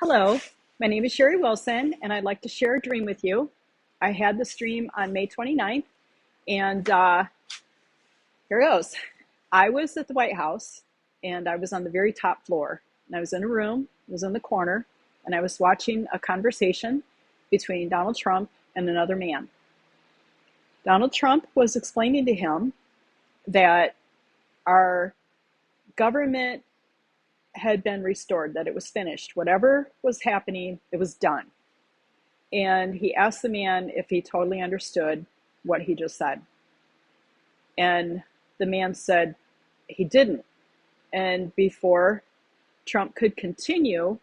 Hello, my name is Sherry Wilson, and I'd like to share a dream with you. I had this dream on May 29th, and here it goes. I was at the White House, and I was on the very top floor. And I was in a room, I was in the corner, and I was watching a conversation between Donald Trump and another man. Donald Trump was explaining to him that our government had been restored, that it was finished. Whatever was happening, it was done. And he asked the man if he totally understood what he just said. And the man said he didn't. And before Trump could continue,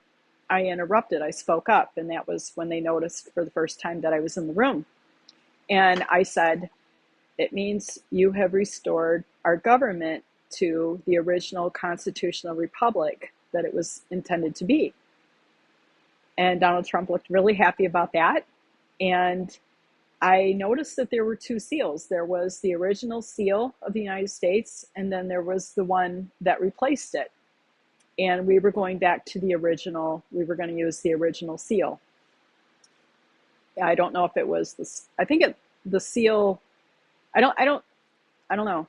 I interrupted. I spoke up. And that was when they noticed for the first time that I was in the room. And I said, it means you have restored our government to the original constitutional republic that it was intended to be. And Donald Trump looked really happy about that. And I noticed that there were two seals. There was the original seal of the United States, and then there was the one that replaced it. And we were going back to the original. We were going to use the original seal. I don't know if it was this. I think the seal. I don't know.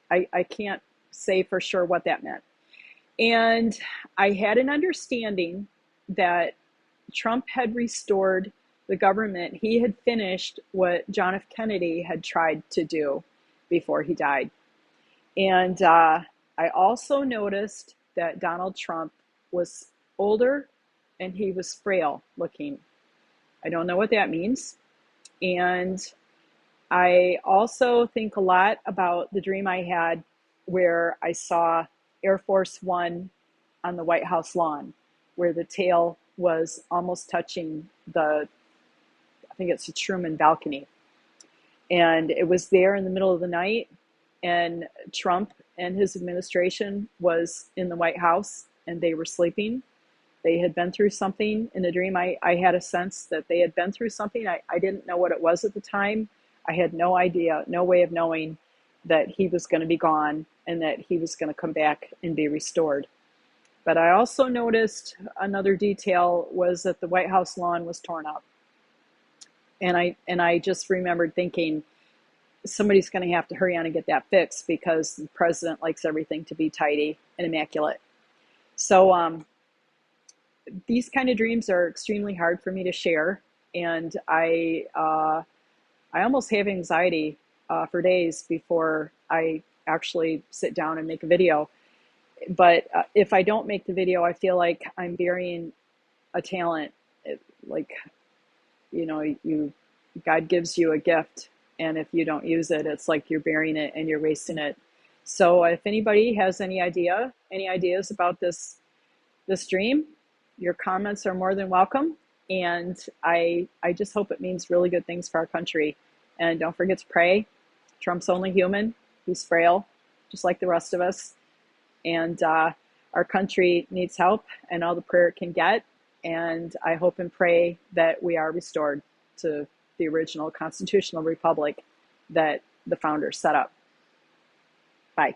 I can't say for sure what that meant. And I had an understanding that Trump had restored the government. He had finished what John F. Kennedy had tried to do before he died. And I also noticed that Donald Trump was older and he was frail looking. I don't know what that means. And I also think a lot about the dream I had where I saw Air Force One on the White House lawn, where the tail was almost touching I think it's the Truman balcony. And it was there in the middle of the night, and Trump and his administration was in the White House, and they were sleeping. They had been through something in the dream. I had a sense that they had been through something. I didn't know what it was at the time. I had no idea, no way of knowing that he was going to be gone and that he was going to come back and be restored. But I also noticed another detail was that the White House lawn was torn up. And I just remembered thinking, somebody's going to have to hurry on and get that fixed because the president likes everything to be tidy and immaculate. So these kind of dreams are extremely hard for me to share. And I almost have anxiety for days before I actually sit down and make a video. But if I don't make the video, I feel like I'm burying a talent. God gives you a gift, and if you don't use it, it's like you're burying it and you're wasting it. So if anybody has any ideas about this dream, your comments are more than welcome. And I just hope it means really good things for our country. And don't forget to pray. Trump's only human. He's frail, just like the rest of us. And our country needs help and all the prayer it can get. And I hope and pray that we are restored to the original constitutional republic that the founders set up. Bye.